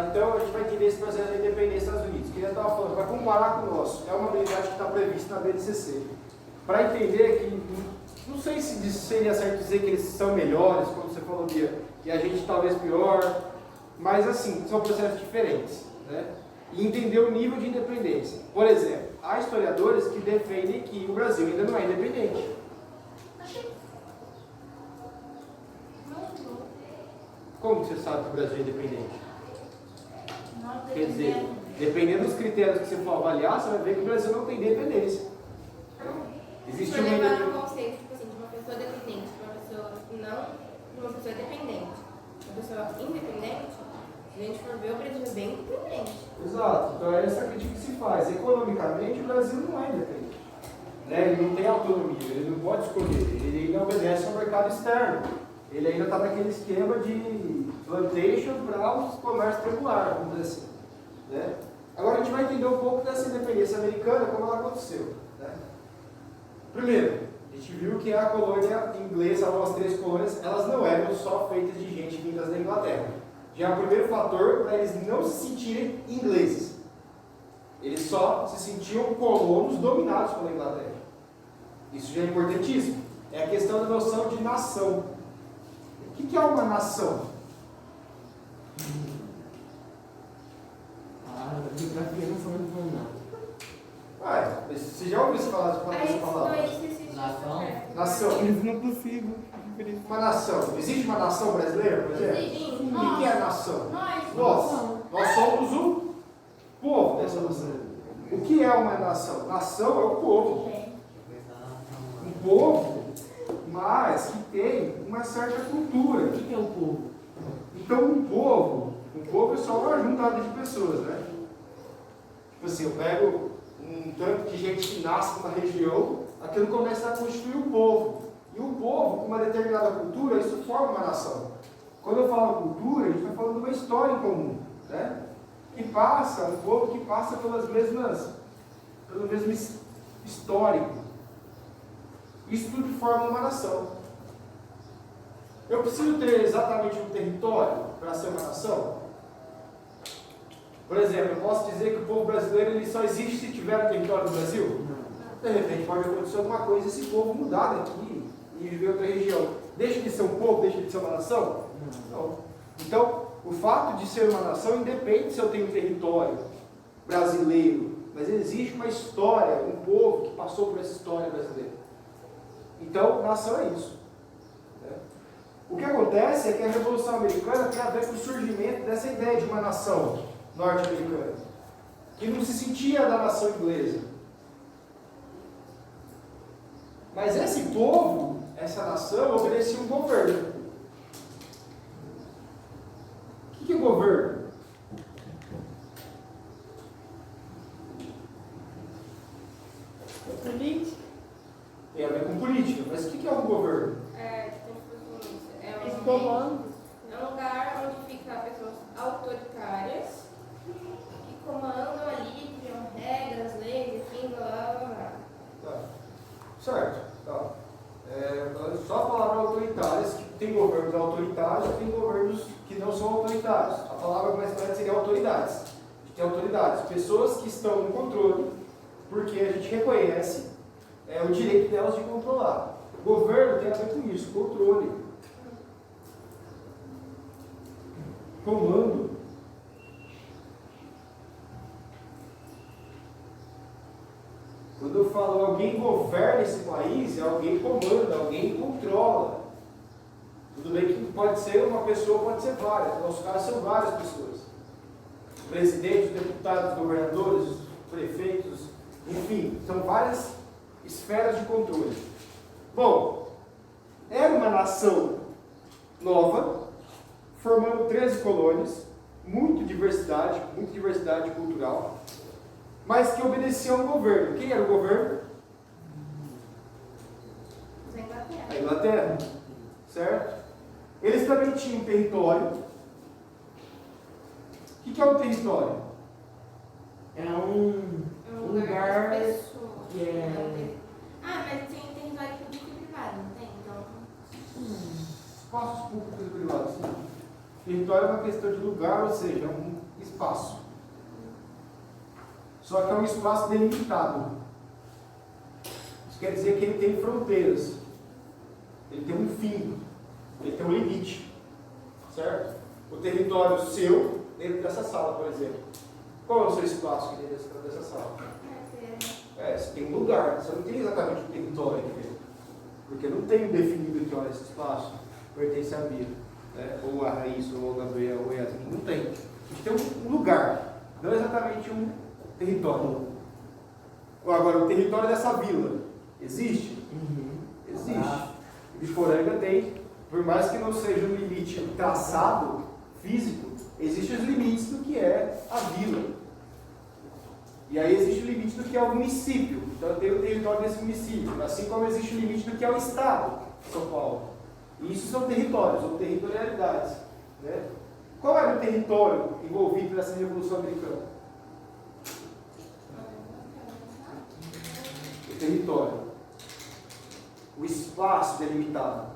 Então a gente vai entender esse processo de independência dos Estados Unidos. Que eu estava falando, para comparar com o nosso, é uma habilidade que está prevista na BNCC. Para entender que, não sei se seria certo dizer que eles são melhores, como você falou, Bia, e a gente talvez pior, mas assim, são processos diferentes, né? E entender o nível de independência. Por exemplo, há historiadores que defendem que o Brasil ainda não é independente. Como você sabe que o Brasil é independente? Quer dizer, dependendo dos critérios que você for avaliar, você vai ver que o Brasil não tem independência. Existe uma levar no conceito tipo assim, de uma pessoa dependente, de uma pessoa não, de uma pessoa dependente. Uma pessoa independente, se a gente for ver, o Brasil é bem independente. Exato, então é essa crítica que se faz. Economicamente, o Brasil não é independente. Né? Ele não tem autonomia, ele não pode escolher, ele ainda obedece ao mercado externo. Ele ainda está naquele esquema de plantation para o comércio regular, vamos dizer assim. Né? Agora a gente vai entender um pouco dessa independência americana, como ela aconteceu. Né? Primeiro, a gente viu que a colônia inglesa, as 3 colônias, elas não eram só feitas de gente vindas da Inglaterra. Já é o primeiro fator para eles não se sentirem ingleses. Eles só se sentiam colonos dominados pela Inglaterra. Isso já é importantíssimo. É a questão da noção de nação. O que é uma nação? A geografia não foi muito bom, não. Você já ouviu essa palavra? Nação? Nação. Eles não consigo. Uma nação. Existe uma nação brasileira, por exemplo? Existe. O que é a nação? Nós. Nós somos o povo dessa nação. O que é uma nação? Nação é o povo. Um povo, mas que tem uma certa cultura. O que é o povo? Então um povo é só uma juntada de pessoas, né? Tipo assim, eu pego um tanto de gente que nasce numa região, aquilo começa a constituir o povo. E o povo, com uma determinada cultura, isso forma uma nação. Quando eu falo cultura, a gente está falando de uma história em comum, né? Um povo que passa pelo mesmo histórico. Isso tudo forma uma nação. Eu preciso ter exatamente um território para ser uma nação? Por exemplo, eu posso dizer que o povo brasileiro ele só existe se tiver um território no Brasil? De repente pode acontecer alguma coisa e esse povo mudar daqui e viver em outra região. Deixa de ser um povo, deixa de ser uma nação? Não. Então, o fato de ser uma nação independe se eu tenho um território brasileiro, mas existe uma história, um povo que passou por essa história brasileira. Então, nação é isso. O que acontece é que a Revolução Americana tem a ver com o surgimento dessa ideia de uma nação norte-americana, que não se sentia da nação inglesa. Mas esse povo, essa nação, obedecia um governo. O que é governo? Política. Tem a ver com política, mas o que é um governo? Os comandos. É um lugar onde ficam pessoas autoritárias que comandam ali, criam regras, leis, enfim, blá blá blá. Tá. Certo. Tá. Só a palavra autoritárias, que tem governos autoritários, tem governos que não são autoritários. A palavra mais correta seria autoridades. A gente tem autoridades, pessoas que estão no controle, porque a gente reconhece o direito delas de controlar. O governo tem a ver com isso, controle. Comando. Quando eu falo alguém governa esse país, é alguém comanda, alguém controla. Tudo bem que pode ser uma pessoa, pode ser várias. No nosso caso são várias pessoas. Presidentes, deputados, governadores, prefeitos, enfim, são várias esferas de controle. Bom, era uma nação nova, formando 13 colônias, muita diversidade cultural, mas que obedecia a um governo. Quem era o governo? A Inglaterra, certo? Eles também tinham território. O que é um território? É um lugar que é... mas tem território público e privado, não tem? Então... Espaços públicos e privados, sim. Território é uma questão de lugar, ou seja, é um espaço. Só que é um espaço delimitado. Isso quer dizer que ele tem fronteiras. Ele tem um fim. Ele tem um limite. Certo? O território seu, dentro dessa sala, por exemplo. Qual é o seu espaço aqui dentro dessa sala? Você tem um lugar. Você não tem exatamente um território aqui dentro. Porque não tem definido que, olha, esse espaço pertence a Bia, né? Ou a Raíssa, ou a Gabriel, ou a Yasmin. Não tem. A gente tem um lugar. Não exatamente um território. Agora, o território dessa vila existe? Existe. Ibiporanga tem, por mais que não seja um limite traçado, físico, existem os limites do que é a vila. E aí existe o limite do que é o município. Então tem o território desse município, assim como existe o limite do que é o estado de São Paulo. E isso são territórios, ou territorialidades. Né? Qual era o território envolvido nessa Revolução Americana? O território. O espaço delimitado.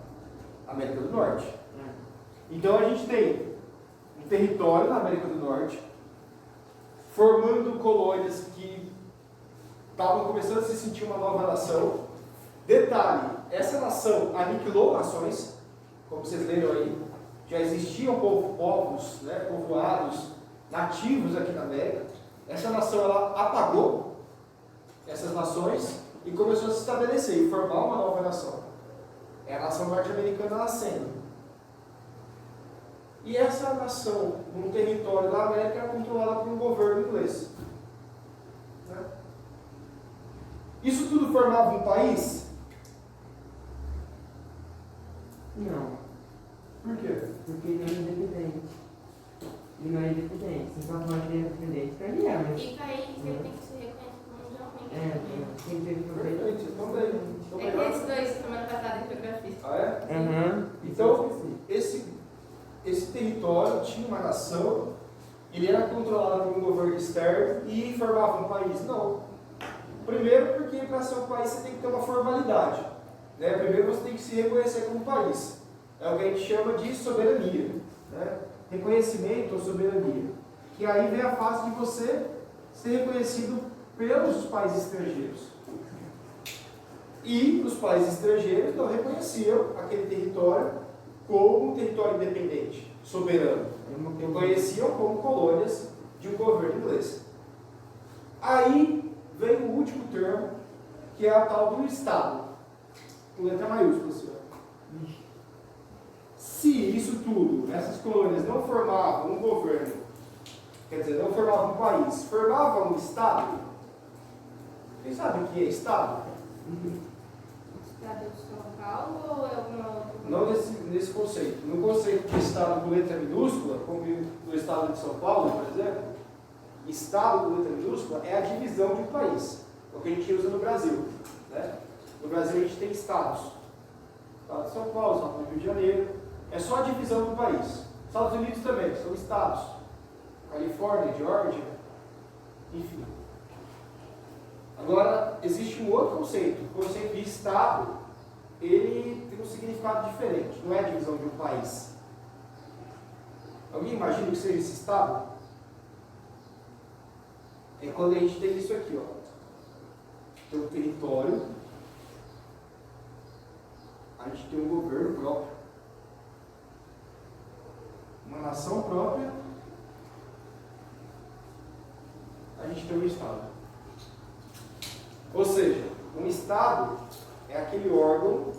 América do Norte. Então a gente tem um território na América do Norte, formando colônias que estavam começando a se sentir uma nova nação. Detalhe, essa nação aniquilou nações, como vocês leram aí, já existiam povos, né, povoados nativos aqui na América. Essa nação ela apagou essas nações e começou a se estabelecer e formar uma nova nação. É a nação norte-americana nascendo. E essa nação, num território da América, é controlada por um governo inglês. Né? Isso tudo formava um país? Não, Por quê? porque ele é independente. Ele não é independente. Se só pode ser independente, então ele é, mas... E país ele tem que ser reconhecido mundialmente. tem que ter problema. Perfeito, então bem. Então, É que esses dois, semana passada, em geografia. Ah, é? Aham. Então, esse território tinha uma nação, ele era controlado por um governo externo e formava um país? Não. Primeiro porque para ser um país você tem que ter uma formalidade. Né? Primeiro você tem que se reconhecer como país. É o que a gente chama de soberania. Né? Reconhecimento ou soberania. Que aí vem a fase de você ser reconhecido pelos países estrangeiros. E os países estrangeiros não reconheciam aquele território como um território independente, soberano. Reconheciam como colônias de um governo inglês. Aí vem o último termo, que é a tal do Estado, com letra maiúscula. Se isso tudo, essas colônias não formavam um governo, quer dizer, não formavam um país, formavam um Estado, vocês sabem o que é Estado? Estado de São Paulo ou é alguma outra? Não nesse conceito. No conceito de Estado com letra minúscula, como no Estado de São Paulo, por exemplo, Estado com letra minúscula é a divisão de um país. É o que a gente usa no Brasil. Né? No Brasil a gente tem estados. Estado de São Paulo, Estado do Rio de Janeiro. É só a divisão do país. Estados Unidos também, são estados. Califórnia, Geórgia, enfim. Agora, existe um outro conceito. O conceito de Estado, ele tem um significado diferente. Não é a divisão de um país. Alguém imagina que seja esse Estado? É quando a gente tem isso aqui, ó. Tem um território, a gente tem um governo próprio, uma nação própria, a gente tem um Estado. Ou seja, um Estado é aquele órgão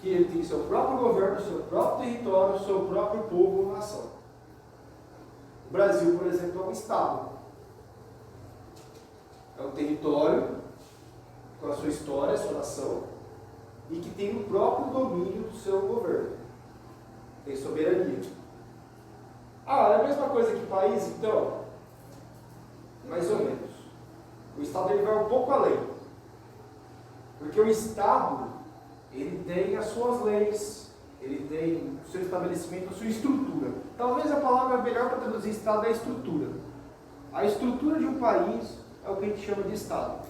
que ele tem seu próprio governo, seu próprio território, seu próprio povo ou nação. O Brasil, por exemplo, é um Estado. É um território com a sua história, a sua nação, e que tem o próprio domínio do seu governo. Tem soberania. Ah, é a mesma coisa que país, então? Mais ou menos. O Estado ele vai um pouco além. Porque o Estado, ele tem as suas leis, ele tem o seu estabelecimento, a sua estrutura. Talvez a palavra melhor para traduzir Estado é a estrutura. A estrutura de um país é o que a gente chama de Estado.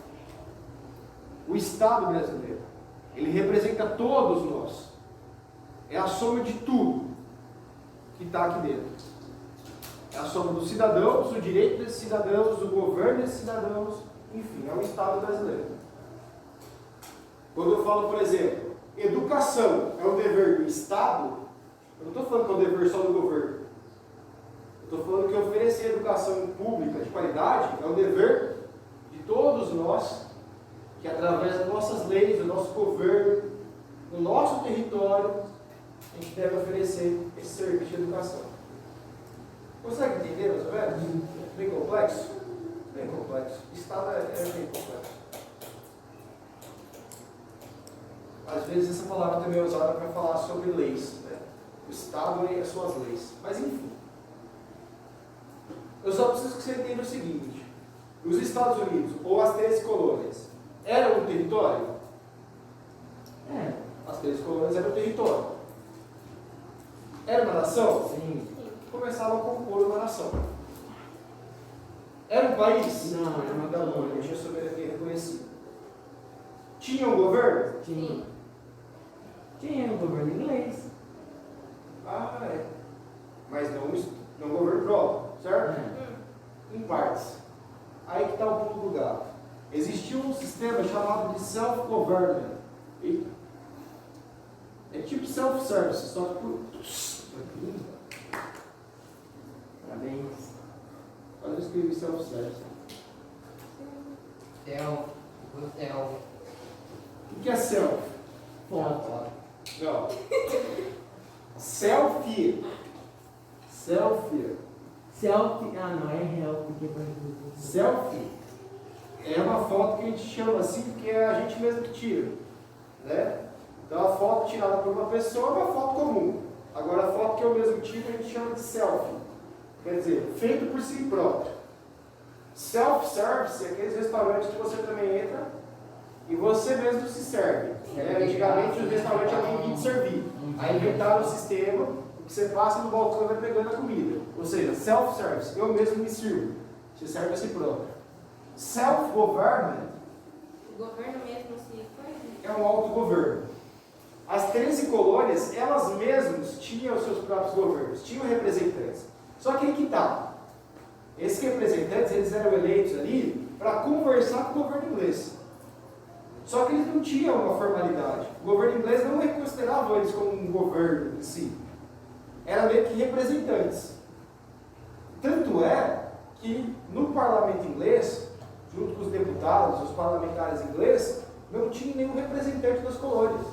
O Estado brasileiro, ele representa todos nós. É a soma de tudo. que está aqui dentro. É a soma dos cidadãos, o direito desses cidadãos, o governo desses cidadãos, enfim, é o Estado brasileiro. Quando eu falo, por exemplo, educação é um dever do Estado, eu não estou falando que é um dever só do governo. Eu estou falando que oferecer educação pública de qualidade é um dever de todos nós, que através das nossas leis, do nosso governo, no nosso território, a gente deve oferecer esse serviço de educação. Consegue entender, meus velhos? Bem complexo? Bem complexo. O Estado é bem complexo. Às vezes essa palavra também é usada para falar sobre leis, né? O Estado e as suas leis. Mas enfim. Eu só preciso que você entenda o seguinte. Os Estados Unidos, ou as 13 colônias, eram um território? As 13 colônias eram um território. Era uma nação? Sim. Começava a compor uma nação. Era um país? Não, era uma Não, colônia. não tinha soberania reconhecida. Tinha um governo? Tinha. Tinha o governo inglês. Ah, é. Mas não governo próprio, certo? Em partes. Aí que está o pulo do gato. Existia um sistema chamado de self-government. É tipo self-service, só que por... Parabéns. Quando eu escrevi self-service. O que é self? Foto. Não. Selfie. Selfie. Ah, não, é help. Que é Selfie é uma foto que a gente chama assim porque é a gente mesmo que tira, né? Então a foto tirada por uma pessoa é uma foto comum. Agora a foto que eu mesmo tiro a gente chama de selfie. Quer dizer, feito por si próprio. Self-service é aqueles restaurantes que você também entra e você mesmo se serve. Antigamente o restaurante alguém vinha te servir. Aí inventaram o sistema que você passa no balcão e vai pegando a comida. Ou seja, self-service, eu mesmo me sirvo. Você serve a si próprio. Self-government O governo mesmo se faz. é um autogoverno. As 13 colônias, elas mesmas tinham os seus próprios governos, tinham representantes. Só que aí que está. Esses representantes, eles eram eleitos ali para conversar com o governo inglês. Só que eles não tinham uma formalidade. O governo inglês não considerava eles como um governo em si. Eram meio que representantes. Tanto é que no parlamento inglês, junto com os deputados, os parlamentares ingleses, não tinha nenhum representante das colônias.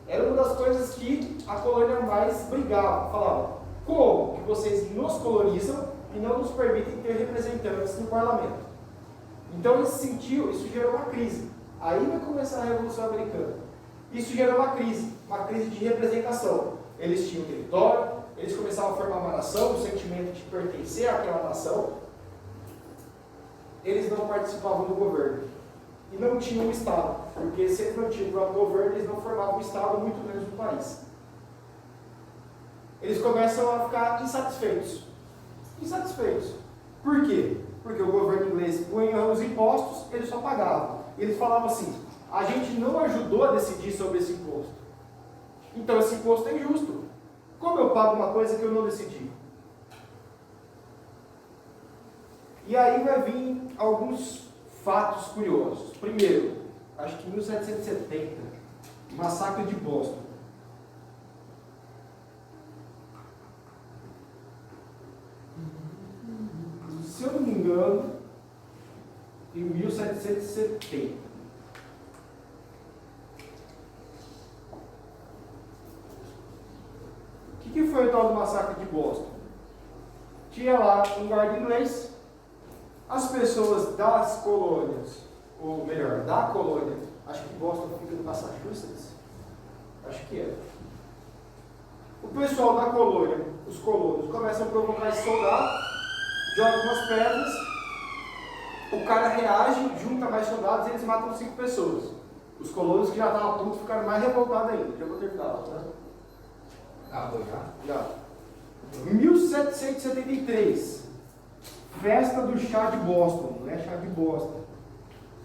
Era uma das coisas que a colônia mais brigava. Falava, como que vocês nos colonizam e não nos permitem ter representantes no parlamento? Então, nesse sentido, isso gerou uma crise. Aí vai começar a Revolução Americana. Isso gerou uma crise de representação. Eles tinham território, eles começavam a formar uma nação, o sentimento de pertencer àquela nação. Eles não participavam do governo. E não tinham um Estado, porque se eles não tinham o próprio governo, eles não formavam um Estado, muito menos um país. Eles começam a ficar insatisfeitos. Por quê? Porque o governo inglês punha os impostos, eles só pagavam. Eles falavam assim, a gente não ajudou a decidir sobre esse imposto. Então esse imposto é injusto. Como eu pago uma coisa que eu não decidi? E aí vai vir alguns fatos curiosos. Primeiro, acho que em 1770, massacre de Boston. Se eu não me engano, em 1770. O que foi o tal do massacre de Boston? Tinha lá um guarda inglês, as pessoas das colônias, ou melhor, da colônia, acho que Boston fica no Massachusetts, acho que é. O pessoal da colônia, os colonos, começam a provocar esse soldado, jogam umas pedras, o cara reage, junta mais soldados e eles matam 5 pessoas. Os colonos que já estavam putos ficaram mais revoltados ainda. Já vou terminar, tá? Acabou já? Já. 1773. Festa do chá de Boston. Não é chá de Boston.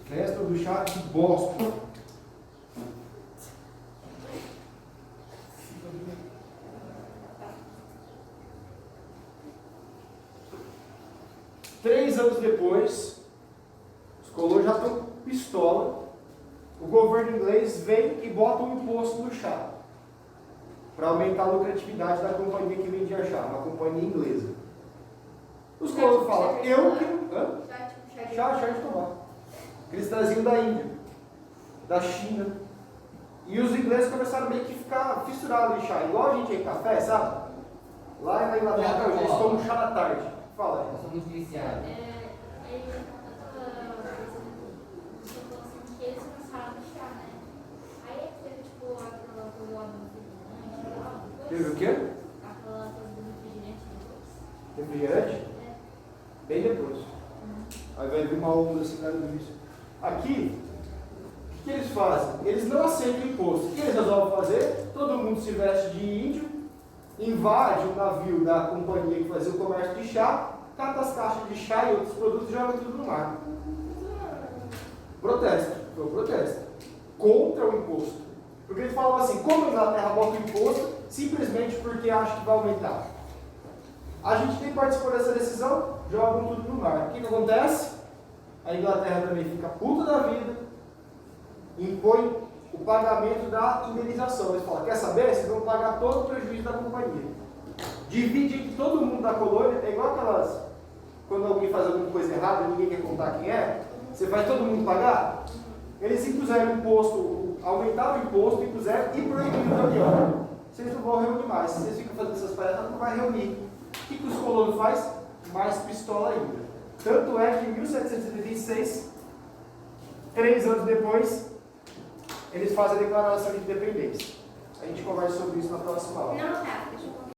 Festa do chá de Boston. 3 anos depois, os colonos já estão pistola, o governo inglês vem e bota um imposto no chá, para aumentar a lucratividade da companhia que vendia chá, uma companhia inglesa. Os colonos falam, eu que... Hã? Chá de tomate. Eles traziam da Índia, da China. E os ingleses começaram meio que ficar fissurados em chá, igual a gente em café, sabe? Lá na Inglaterra, eles tomam chá da tarde. Fala aí. Nós somos viciados. Aí você falou assim que eles cansaram de chá, né? Aí teve tipo aquela coisa lá do refrigerante lá, depois. Teve o quê? Aquela coisa do refrigerante depois. Refrigerante? Bem depois. Aí vai vir uma onda assim, nada disso. Aqui, o que eles fazem? Eles não aceitam imposto. O que eles resolvem fazer? Todo mundo se veste de índio, invade o navio da companhia que fazia o comércio de chá, cata as caixas de chá e outros produtos e joga tudo no mar. Protesto. Foi um protesto. Contra o imposto. Porque eles falavam assim, como a Inglaterra bota o imposto, simplesmente porque acha que vai aumentar. A gente nem participou dessa decisão, jogam tudo no mar. O que acontece? A Inglaterra também fica puta da vida, impõe o pagamento da indenização. Eles falam, quer saber? Vocês vão pagar todo o prejuízo da companhia. Divide entre todo mundo da colônia, é igual aquelas, quando alguém faz alguma coisa errada e ninguém quer contar quem é, você faz todo mundo pagar? Eles impuseram o imposto, aumentaram o imposto, impuseram e proibiram a reunião. Vocês não vão reunir mais, se vocês ficam fazendo essas palhaçadas, não vai reunir. O que os colonos fazem? Mais pistola ainda. Tanto é que em 1776, 3 anos depois, eles fazem a declaração de independência. A gente conversa sobre isso na próxima aula. Não, tá, deixa eu